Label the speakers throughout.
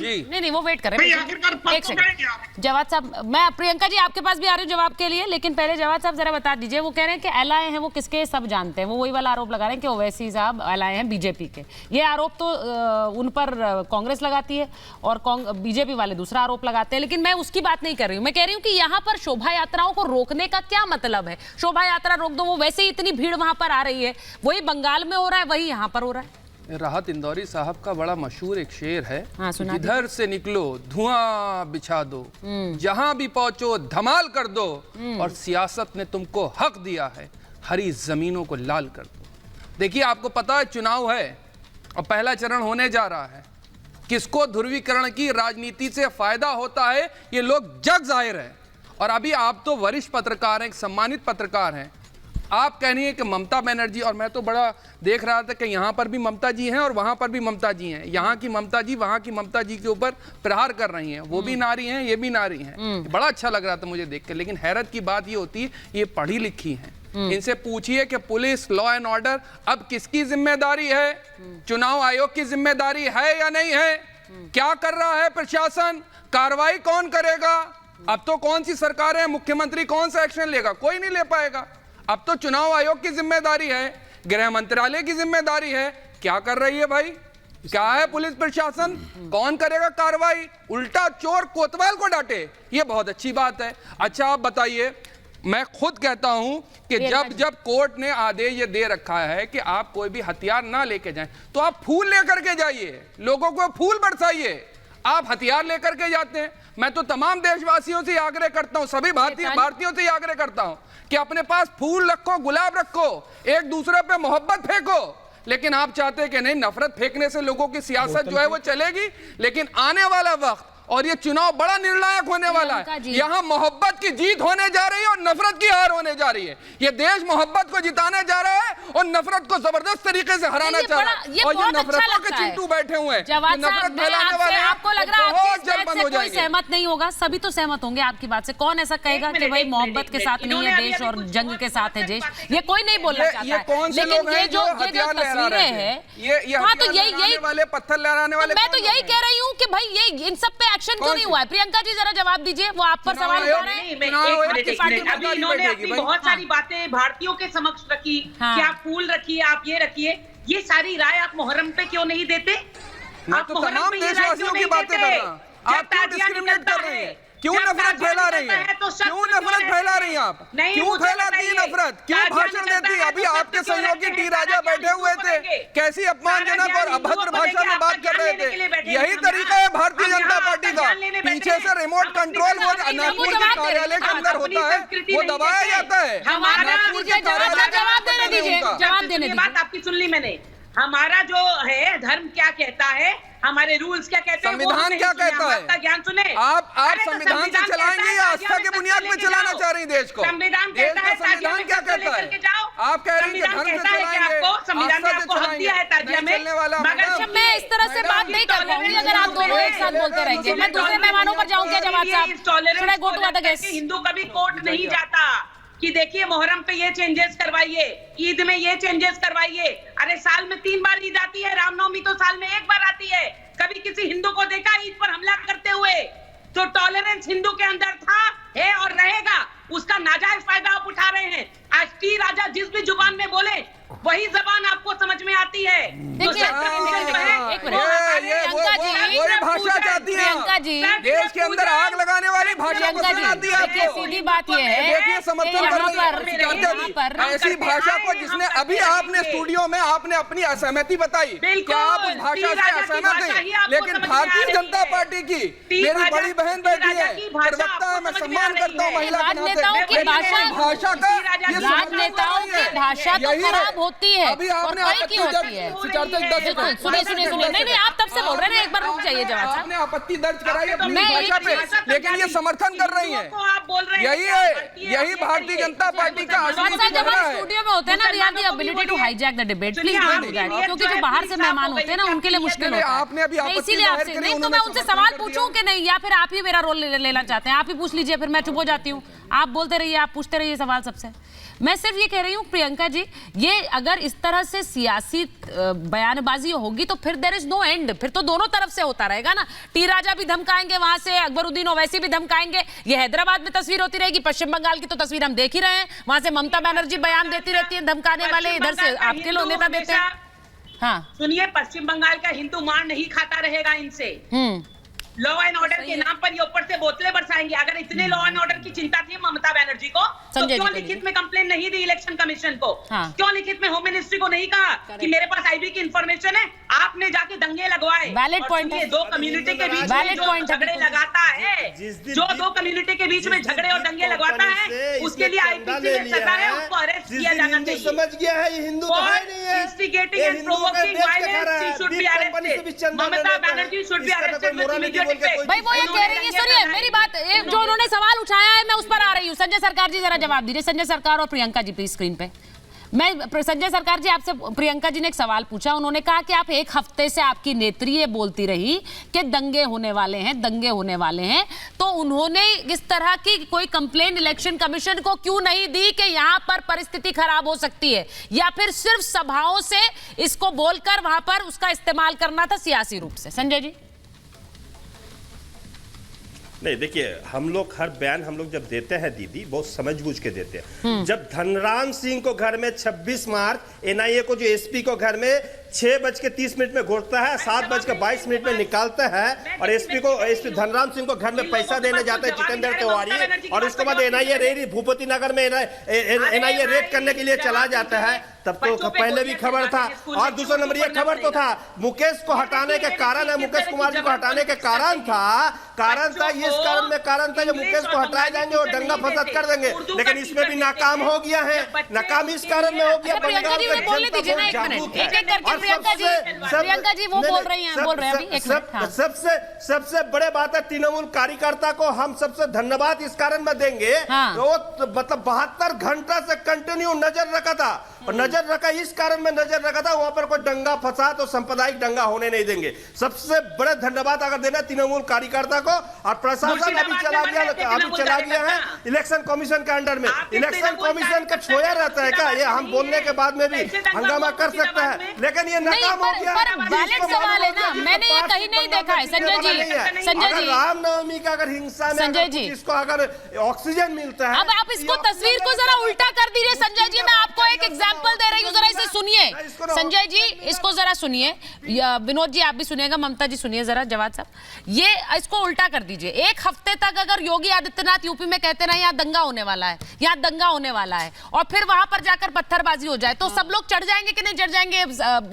Speaker 1: नहीं वो वेट कर रहे हैं। एक सेकंड जवाब साहब, मैं प्रियंका जी आपके पास भी आ रही हूँ जवाब के लिए, लेकिन पहले जवाब साहब जरा बता दीजिए, वो कह रहे हैं कि एलआई हैं वो किसके, सब जानते हैं, वो वही वाला आरोप लगा रहे हैं कि ओवैसी साहब एलआई हैं बीजेपी के। ये आरोप तो उन पर कांग्रेस लगाती है और बीजेपी वाले दूसरा आरोप लगाते हैं, लेकिन मैं उसकी बात नहीं कर रही हूँ। मैं कह रही हूँ कि यहाँ पर शोभा यात्राओं को रोकने का क्या मतलब है? शोभा यात्रा रोक दो, वो वैसे ही इतनी भीड़ वहां पर आ रही है, वही बंगाल में हो रहा है वही यहाँ पर हो रहा है।
Speaker 2: राहत इंदौरी साहब का बड़ा मशहूर एक शेर है,
Speaker 1: हाँ,
Speaker 2: जिधर से निकलो धुआं बिछा दो, जहां भी पहुंचो धमाल कर दो, और सियासत ने तुमको हक दिया है हरी जमीनों को लाल कर दो। देखिए आपको पता है चुनाव है और पहला चरण होने जा रहा है, किसको ध्रुवीकरण की राजनीति से फायदा होता है ये लोग जग जाहिर है। और अभी आप तो वरिष्ठ पत्रकार हैं, एक सम्मानित पत्रकार हैं, आप कह रही हैं कि ममता बनर्जी, और मैं तो बड़ा देख रहा था कि यहाँ पर भी ममता जी हैं और वहाँ पर भी ममता जी हैं, यहाँ की ममता जी वहाँ की ममता जी के ऊपर प्रहार कर रही हैं, वो भी नारी हैं ये भी नारी हैं, बड़ा अच्छा लग रहा था मुझे देख के। लेकिन हैरत की बात ये होती है ये पढ़ी लिखी हैं, इनसे पूछिए कि पुलिस लॉ एंड ऑर्डर अब किसकी जिम्मेदारी है, चुनाव आयोग की जिम्मेदारी है या नहीं है, क्या कर रहा है प्रशासन, कार्रवाई कौन करेगा? अब तो कौन सी सरकार है, मुख्यमंत्री कौन सा एक्शन लेगा? कोई नहीं ले पाएगा। अब तो चुनाव आयोग की जिम्मेदारी है, गृह मंत्रालय की जिम्मेदारी है, क्या कर रही है भाई? क्या है पुलिस प्रशासन, कौन करेगा कार्रवाई? उल्टा चोर कोतवाल को डांटे, ये बहुत अच्छी बात है। अच्छा आप बताइए, मैं खुद कहता हूं कि जब कोर्ट ने आदेश ये दे रखा है कि आप कोई भी हथियार ना लेके जाएं, तो आप फूल लेकर के जाइए, लोगों को फूल बरसाइए, आप हथियार लेकर के जाते हैं। मैं तो तमाम देशवासियों से आग्रह करता हूं, सभी भारतीयों से आग्रह करता हूं कि अपने पास फूल रखो, गुलाब रखो, एक दूसरे पे मोहब्बत फेंको। लेकिन आप चाहते हैं कि नहीं, नफरत फेंकने से लोगों की सियासत जो है वो चलेगी। लेकिन आने वाला वक्त और ये चुनाव बड़ा निर्णायक होने वाला है, यहाँ मोहब्बत की जीत होने जा रही है और नफरत की हार होने जा रही है। ये देश मोहब्बत को जिताने जा रहा है और नफरत को जबरदस्त तरीके से हराना चाह रहा है। और ये नफरतों के चिंटू बैठे हुए हैं, नफरत फैलाने वाले हैं,
Speaker 1: आपको लग रहा है
Speaker 2: बहुत जल्द बंद हो जाएंगे।
Speaker 1: सहमत नहीं होगा, सभी तो सहमत होंगे आपकी बात से। कौन ऐसा कहेगा कि भाई मोहब्बत के साथ नहीं है देश और जंग के साथ है देश? ये कोई नहीं बोलना चाहता है। लेकिन ये जो तस्वीरें हैं, हाँ तो यही
Speaker 2: वाले पत्थर लहराने वाले,
Speaker 1: मैं तो यही कह रही हूँ कि भाई ये इन सब पे एक्शन क्यों नहीं हुआ है? प्रियंका जी जरा जवाब दीजिए, वो आप पर सवाल उठा रहे हैं।
Speaker 3: अभी इन्होंने अपनी बहुत सारी बातें भारतीयों के समक्ष रखी कि आप फूल रखिए, आप ये रखिए, ये सारी राय आप मुहर्रम पे क्यों नहीं देते?
Speaker 2: आप मुहर्रम पे ये राय क्यों नहीं देते? आप क्यों डिस्क्रिमिनेट कर रहे हैं? क्यों नफरत फैला रही है? क्यों नफरत फैला रही हैं आप? क्यों फैलाती है नफरत? क्यों भाषण देती है? अभी आपके सहयोगी टी राजा बैठे हुए थे, कैसी अपमानजनक और अभद्र भाषा में बात कर रहे थे। यही तरीका है भारतीय जनता पार्टी का, पीछे से रिमोट कंट्रोल वो नागपुर के कार्यालय के अंदर होता है, वो दबाया जाता है। नागपुर के
Speaker 1: जवाब देने
Speaker 3: दीजिए। बात आपकी सुन ली मैंने। हमारा जो है धर्म क्या कहता है, हमारे रूल्स क्या कहते हैं,
Speaker 2: संविधान क्या कहता है,
Speaker 3: आपका ज्ञान सुने।
Speaker 2: आप संविधान से चलाएंगे या आस्था के बुनियाद पे चलाना चाह रही देश को?
Speaker 3: संविधान कहता है
Speaker 2: संविधान क्या कहता है? आप कह रही हैं धर्म से चलाएंगे,
Speaker 3: संविधान ने आपको हक दिया है ताजिया में,
Speaker 1: मगर मैं इस तरह से बात नहीं कर पाऊंगी अगर आप दोनों एक साथ बोलते रहेंगे। मैं दूसरे मेहमानों पर जाऊंगा जवाब साहब।
Speaker 3: हिंदू कभी कोर्ट नहीं जाता कि देखिए मुहर्रम पे ये चेंजेस करवाइए, ईद में ये चेंजेस करवाइए। अरे साल में 3 बार ईद आती है, रामनवमी तो साल में 1 बार आती है। कभी किसी हिंदू को देखा ईद पर हमला करते हुए? तो टॉलरेंस हिंदू के अंदर था, है और रहेगा, उसका नाजायज फायदा आप उठा रहे हैं। आज टी राजा जिस भी जुबान में बोले वही जबान आपको समझ में आती है।
Speaker 2: वही भाषा चाहती है, देश के अंदर आग लगाने वाली भाषा को सुनाती है आपको।
Speaker 1: सीधी बात ये है,
Speaker 2: देखिए समर्थन ऐसी भाषा को जिसने अभी आपने स्टूडियो में आपने अपनी असहमति बताई, क्या आप उस भाषा से असहमत हैं? लेकिन भारतीय जनता पार्टी की मेरी बड़ी बहन बैठी है, प्रवक्ता है, मैं सम्मान करता हूँ महिला के नाते, भाषा का
Speaker 1: राजनेताओं की भाषा तो खराब होती है।
Speaker 2: अभी आपने आपत्ति दर्ज
Speaker 1: सुनिए नहीं आप तब से बोल रहे हैं, एक बार रुक जाइए जवाब साहब।
Speaker 2: आपने आपत्ति दर्ज कराई अपनी भाषा पे, लेकिन ये समर्थन कर रही है, यही है, यही भारतीय जनता पार्टी का असली चेहरा है।
Speaker 1: स्टूडियो में होते हैं ना, we have the ability to hijack the debate, please don't do that, क्योंकि जो बाहर से मेहमान होते हैं ना उनके लिए मुश्किल होता है।
Speaker 2: आपने अभी
Speaker 1: इसीलिए आपसे नहीं तो मैं उनसे सवाल पूछूं कि नहीं, या फिर आप ही मेरा रोल लेना चाहते हैं? आप ही पूछ लीजिए, फिर मैं चुप हो जाती हूँ। आप बोलते रहिए, आप पूछते रहिए सवाल सबसे। मैं सिर्फ ये कह रही हूँ प्रियंका जी, ये अगर इस तरह से सियासी बयानबाजी होगी तो फिर देयर इज नो एंड, फिर तो दोनों तरफ से होता रहेगा ना। टी राजा भी धमकाएंगे वहां से, अकबरुद्दीन ओवैसी भी धमकाएंगे, ये हैदराबाद में तस्वीर होती रहेगी, पश्चिम बंगाल की तो तस्वीर हम देख ही रहे हैं, वहां से ममता बनर्जी बयान देती रहती है धमकाने वाले, इधर से आपके लोग नेता देते हैं। हाँ
Speaker 3: सुनिए, पश्चिम बंगाल का हिंदू मार नहीं खाता रहेगा इनसे। लॉ एंड ऑर्डर के नाम पर ये ऊपर से बोतलें बरसाएंगे। अगर इतने लॉ एंड ऑर्डर की चिंता थी ममता बनर्जी को, तो क्यों लिखित में कंप्लेन नहीं दी इलेक्शन कमीशन को? क्यों लिखित में होम मिनिस्ट्री को नहीं कहा कि मेरे पास आईबी की इंफॉर्मेशन है, आपने जाके दंगे लगवाए?
Speaker 1: वैलिड पॉइंट है।
Speaker 3: दो कम्युनिटी के बीच में जो झगड़े लगाता है, जो दो कम्युनिटी के बीच में झगड़े और दंगे लगवाता है, उसके लिए आईपीसी में सजा है, उसको अरेस्ट किया जाना चाहिए।
Speaker 4: समझ गया है ये हिंदू तो है नहीं है,
Speaker 3: instigating and provoking violence, she should be arrested. Mamata Banerjee should be arrested with immediate effect.
Speaker 1: भाई वो ये कह रही है, सुनिए मेरी बात, जो उन्होंने सवाल उठाया है मैं उस पर आ रही हूँ। संजय सरकार जी जरा जवाब दीजिए। संजय सरकार और प्रियंका जी प्लीज स्क्रीन पे। मैं संजय सरकार जी आपसे, प्रियंका जी ने एक सवाल पूछा, उन्होंने कहा कि आप एक हफ्ते से आपकी नेत्री ये बोलती रही कि दंगे होने वाले हैं, दंगे होने वाले हैं, तो उन्होंने इस तरह की कोई कंप्लेन इलेक्शन कमीशन को क्यों नहीं दी कि यहां पर परिस्थिति खराब हो सकती है, या फिर सिर्फ सभाओं से इसको बोलकर वहां पर उसका इस्तेमाल करना था सियासी रूप से? संजय जी।
Speaker 4: नहीं देखिए, हम लोग हर बयान हम लोग जब देते हैं दीदी, बहुत समझबूझ के देते हैं। जब धनराम सिंह को घर में 26 मार्च एनआईए को जो एसपी को घर में 6:30 में घुसता है, 7:22 में निकालता है, और एसपी धनराम सिंह को घर में पैसा देने जाता है जितेंद्र तिवारी, और उसके बाद एनआईए रेडी भूपति नगर में एनआईए रेड करने के लिए चला जाता है। तब तो पहले भी खबर था। और दूसरा नंबर ये खबर तो था, मुकेश को हटाने के कारण है, मुकेश कुमार जी को हटाने के कारण था इस कारण था जो मुकेश को हटाए जाएंगे और दंगा फसाद कर देंगे, लेकिन इसमें भी नाकाम हो गया है। नाकाम इस कारण में हो गया,
Speaker 1: प्रियंका जी वो बोलने दीजिए ना, एक मिनट, एक-एक करके प्रियंका जी वो बोल रही हैं, बोल रहे हैं अभी, एक मिनट।
Speaker 4: सबसे बड़े बात है, तृणमूल कार्यकर्ता को हम सबसे धन्यवाद इस कारण में देंगे, वो मतलब 72 घंटा से कंटिन्यू नजर रखा था, और नजर रखा इस कारण में नजर रखा था वहां पर कोई दंगा फसाद और सांप्रदायिक दंगा होने नहीं देंगे। सबसे बड़े धन्यवाद अगर देना तृणमूल कार्यकर्ता को। और प्रशासन अभी चला गया है इलेक्शन कमीशन के अंडर में। इलेक्शन कमीशन का छोया रहता है क्या? ये हम बोलने के बाद में भी हंगामा कर सकता है, लेकिन ये नाकाम हो गया।
Speaker 1: वैलिड सवाल है ना, मैंने ये कहीं नहीं देखा है। संजय जी,
Speaker 4: रामनवमी का अगर हिंसा में इसको अगर ऑक्सीजन मिलता है,
Speaker 1: अब आप इसको तस्वीर को जरा उल्टा कर दीजिए। संजय जी, मैं आपको एक एग्जांपल दे रही हूँ, जरा इसे सुनिए। संजय जी इसको जरा सुनिए, विनोद जी आप भी सुनिएगा, ममता जी सुनिए जरा, जवाब साहब ये इसको उल्टा कर दीजिए। एक हफ्ते तक अगर योगी आदित्यनाथ यूपी में कहते रहे यहाँ दंगा होने वाला है, यहाँ दंगा होने वाला है, और फिर वहां पर जाकर पत्थरबाजी हो जाए, तो सब लोग चढ़ जाएंगे कि नहीं चढ़ जाएंगे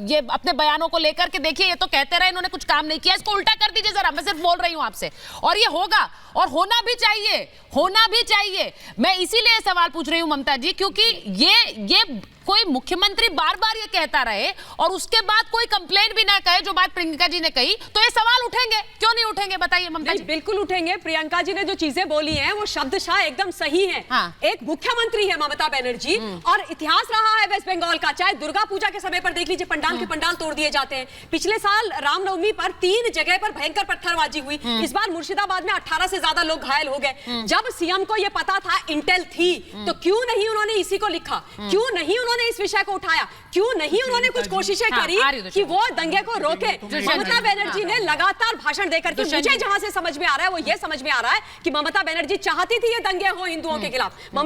Speaker 1: ये अपने बयानों को लेकर के? देखिए ये तो कहते रहे, इन्होंने कुछ काम नहीं किया, इसको उल्टा कर दीजिए जरा। मैं सिर्फ बोल रही हूँ आपसे, और ये होगा और होना भी चाहिए, होना भी चाहिए। मैं इसीलिए सवाल पूछ रही हूँ ममता जी, क्योंकि ये कोई मुख्यमंत्री बार बार ये कहता रहे और उसके बाद कोई कंप्लेंट भी ना कहे, जो बात प्रियंका जी ने कही, तो ये सवाल उठेंगे, क्यों नहीं उठेंगे बताइए ममता जी?
Speaker 5: बिल्कुल उठेंगे। प्रियंका जी ने जो चीजें बोली हैं वो शब्दशः एकदम सही है। एक मुख्यमंत्री है ममता बनर्जी, और इतिहास रहा है वेस्ट बंगाल का, चाहे दुर्गा पूजा के समय पर देख लीजिए, पंडाल के पंडाल तोड़ दिए जाते हैं। पिछले साल रामनवमी पर 3 जगह पर भयंकर पत्थरबाजी हुई। इस बार मुर्शिदाबाद में 18 से ज्यादा लोग घायल हो गए। जब सीएम को यह पता था, इंटेल थी, तो क्यों नहीं उन्होंने इसी को लिखा? क्यों नहीं उन्होंने इस विषय को उठाया? क्यों नहीं उन्होंने कुछ कोशिशें करी कि वो दंगे को रोके? ममता बनर्जी ने लगातार भाषण देकर के, मुझे जहां से समझ में आ रहा है वो ये समझ में आ रहा है कि ममता बनर्जी चाहती थी ये दंगे हो हिंदुओं के खिलाफ।